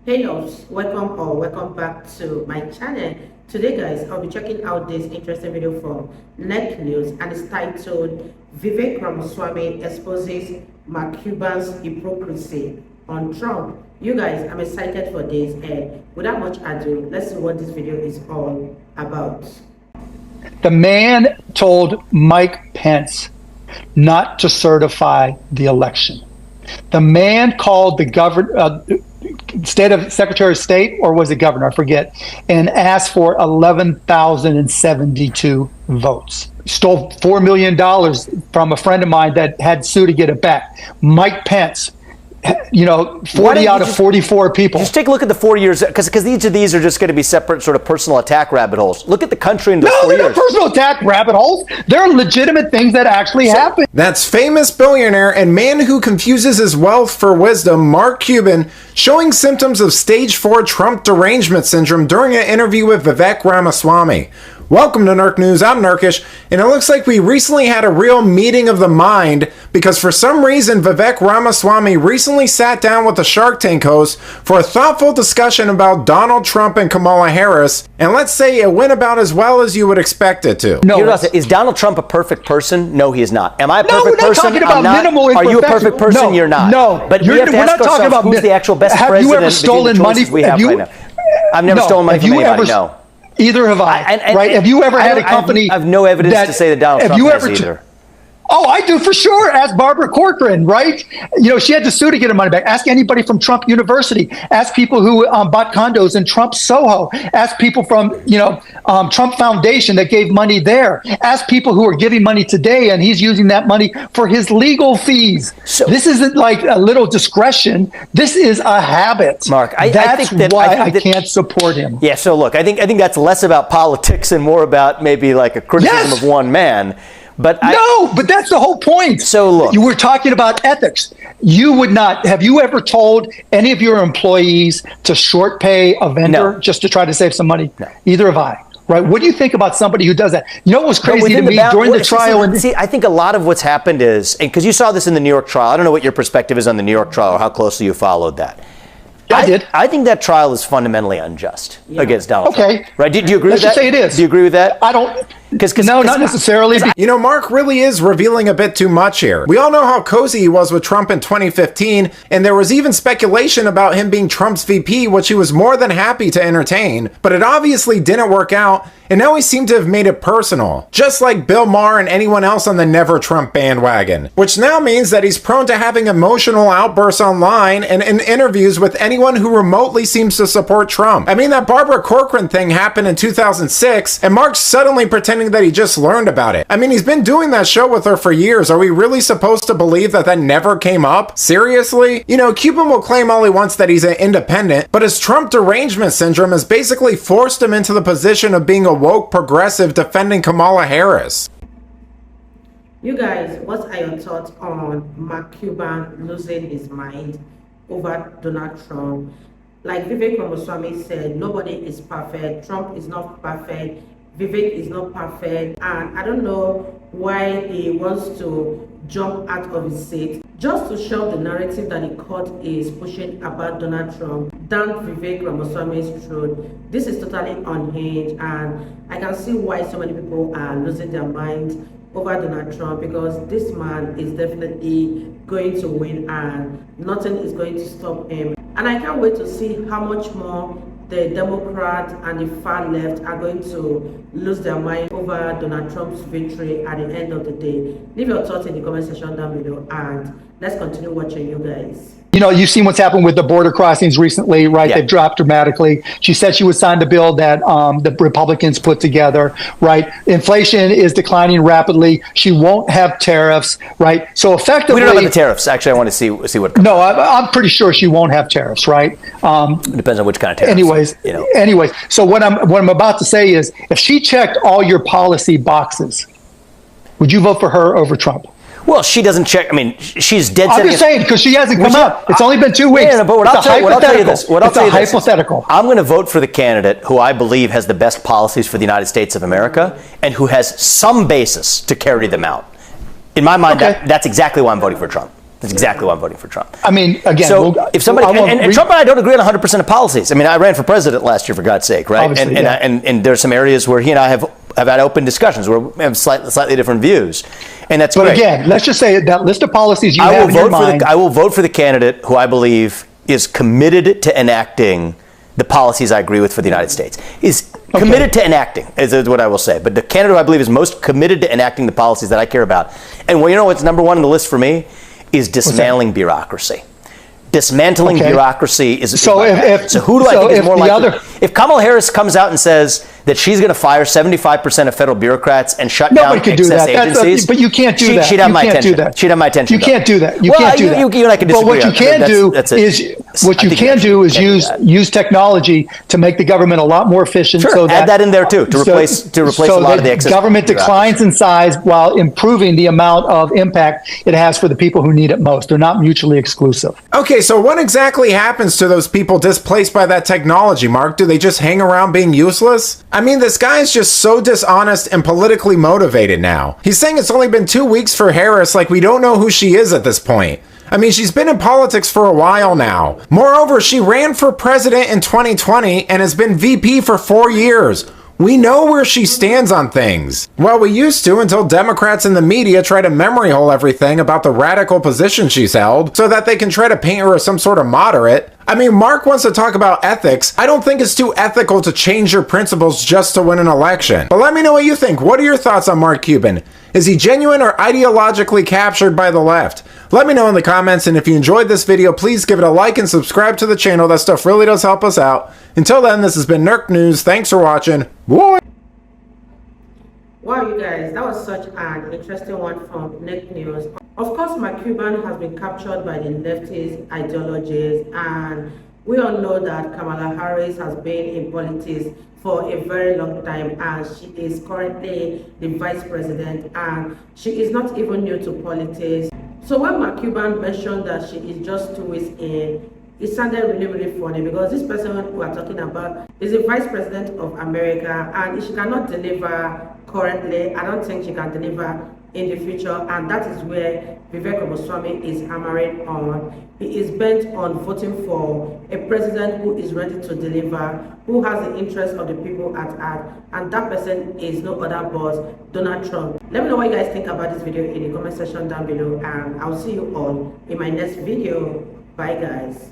Hey loves, welcome or welcome back to my channel. Today guys, I'll be checking out this interesting video from Net News and it's titled Vivek Ramaswamy exposes Cuban's hypocrisy on Trump. You guys, I'm excited for this and without much ado, let's see what this video is all about. The man told Mike Pence not to certify the election. The man called the Secretary of State, or was it governor? I forget, and asked for 11,072 votes. Stole $4 million from a friend of mine that had sued to get it back. Mike Pence, 40 out of 44 people. Just take a look at the 4 years, because each of these are just going to be separate sort of personal attack rabbit holes. Look at the country in those 4 years. No, they're not personal attack rabbit holes. They're legitimate things that actually happen. That's famous billionaire and man who confuses his wealth for wisdom, Mark Cuban, showing symptoms of stage 4 Trump derangement syndrome during an interview with Vivek Ramaswamy. Welcome to Nerk News. I'm Nerkish, and it looks like we recently had a real meeting of the mind because for some reason Vivek Ramaswamy recently sat down with the Shark Tank host for a thoughtful discussion about Donald Trump and Kamala Harris, and let's say it went about as well as you would expect it to. No, is Donald Trump a perfect person? No, he is not. Am I a perfect person? person? Talking about minimal Are you a perfect person? No, You're not. No, but we have to ask ourselves who's the actual best have president. You ever stolen money? We have right now. I've never stolen money from anybody. No. Either have I. Right? Have you ever had a company? I have no evidence to say that Donald Trump has either. Oh, I do for sure. Ask Barbara Corcoran, right? She had to sue to get her money back. Ask anybody from Trump University. Ask people who bought condos in Trump Soho. Ask people from, Trump Foundation that gave money there. Ask people who are giving money today, and he's using that money for his legal fees. So, this isn't like a little discretion. This is a habit. Mark, I that's think why I can't support him. Yeah. So look, I think that's less about politics and more about maybe like a criticism of one man. But but that's the whole point. So look, you were talking about ethics. You would not. Have you ever told any of your employees to short pay a vendor just to try to save some money? No. Either have I. Right? What do you think about somebody who does that? You know what was crazy to me during the trial? I think a lot of what's happened is, because you saw this in the New York trial. I don't know what your perspective is on the New York trial or how closely you followed that. I did. I think that trial is fundamentally unjust against Donald Trump. Right? Do you agree with that? Let's just say it is. Do you agree with that? I don't. No, not necessarily. Mark really is revealing a bit too much here. We all know how cozy he was with Trump in 2015, and there was even speculation about him being Trump's VP, which he was more than happy to entertain. But it obviously didn't work out, and now he seemed to have made it personal, just like Bill Maher and anyone else on the Never Trump bandwagon, which now means that he's prone to having emotional outbursts online and in interviews with anyone who remotely seems to support Trump. I mean, that Barbara Corcoran thing happened in 2006, and Mark's suddenly pretending that he just learned about it. I mean, he's been doing that show with her for years. Are we really supposed to believe that never came up? Seriously? Cuban will claim all he wants that he's an independent, but his Trump derangement syndrome has basically forced him into the position of being a woke progressive defending Kamala Harris. You guys, what are your thoughts on Mark Cuban losing his mind over Donald Trump? Like Vivek Ramaswamy said, nobody is perfect. Trump is not perfect. Vivek is not perfect, and I don't know why he wants to jump out of his seat just to show the narrative that the court is pushing about Donald Trump down Vivek Ramaswamy's throat. This is totally unhinged, and I can see why so many people are losing their minds over Donald Trump, because this man is definitely going to win and nothing is going to stop him. And I can't wait to see how much more the Democrats and the far left are going to lose their mind over Donald Trump's victory at the end of the day. Leave your thoughts in the comment section down below and let's continue watching, you guys. You've seen what's happened with the border crossings recently, right? Yeah. They've dropped dramatically. She said she would sign the bill that the Republicans put together, right? Inflation is declining rapidly. She won't have tariffs, right? So effectively, we don't know about the tariffs. Actually, I want to see what. No, I'm pretty sure she won't have tariffs, right? It depends on which kind of tariffs. Anyways. So what I'm about to say is, if she checked all your policy boxes, would you vote for her over Trump? Well, she doesn't check. I mean, she's dead set. I'm just saying, because she hasn't come up. It's only been 2 weeks. Yeah, but I'll tell you this. It's a hypothetical. I'm going to vote for the candidate who I believe has the best policies for the United States of America and who has some basis to carry them out. In my mind, that's exactly why I'm voting for Trump. That's exactly why I'm voting for Trump. I mean, again, so if somebody and Trump and I don't agree on 100% of policies. I mean, I ran for president last year, for God's sake, right? And there's some areas where he and I have had open discussions where we have slightly different views, and that's great. But again, let's just say that list of policies you have in your mind. I will vote for the candidate who I believe is committed to enacting the policies I agree with for the United States. Is committed to enacting, is what I will say. But the candidate who I believe is most committed to enacting the policies that I care about. And well, you know what's number one on the list for me? Is dismantling bureaucracy. Dismantling bureaucracy is so. Who do I think is more likely? If Kamala Harris comes out and says that she's going to fire 75% of federal bureaucrats and shut down excess agencies, but you can't do that. She'd have my attention. She'd have my attention. You can't do that. You can't do that. You and I can disagree. But what you can do is use technology to make the government a lot more efficient. Sure. So add that in there too to replace a lot of the excess. Government declines in size while improving the amount of impact it has for the people who need it most. They're not mutually exclusive. Okay, so what exactly happens to those people displaced by that technology, Mark? Do they just hang around being useless? I mean, this guy is just so dishonest and politically motivated now. He's saying it's only been 2 weeks for Harris, like we don't know who she is at this point. I mean, she's been in politics for a while now. Moreover, she ran for president in 2020 and has been VP for 4 years. We know where she stands on things. Well, we used to until Democrats and the media try to memory hole everything about the radical position she's held so that they can try to paint her as some sort of moderate. I mean, Mark wants to talk about ethics. I don't think it's too ethical to change your principles just to win an election. But let me know what you think. What are your thoughts on Mark Cuban? Is he genuine or ideologically captured by the left? Let me know in the comments, and if you enjoyed this video, please give it a like and subscribe to the channel. That stuff really does help us out. Until then, this has been Nerk News. Thanks for watching. Boy. Wow, you guys, that was such an interesting one from Nerk News. Of course, Mark Cuban has been captured by the leftist ideologies, and we all know that Kamala Harris has been in politics for a very long time, and she is currently the vice president, and she is not even new to politics. So when Mark Cuban mentioned that she is just 2 weeks in, it sounded really, really funny, because this person we are talking about is the vice president of America, and if she cannot deliver currently, I don't think she can deliver in the future, and that is where Vivek Ramaswamy is hammering on. He is bent on voting for a president who is ready to deliver, who has the interests of the people at heart, and that person is no other but Donald Trump. Let me know what you guys think about this video in the comment section down below, and I'll see you all in my next video. Bye guys.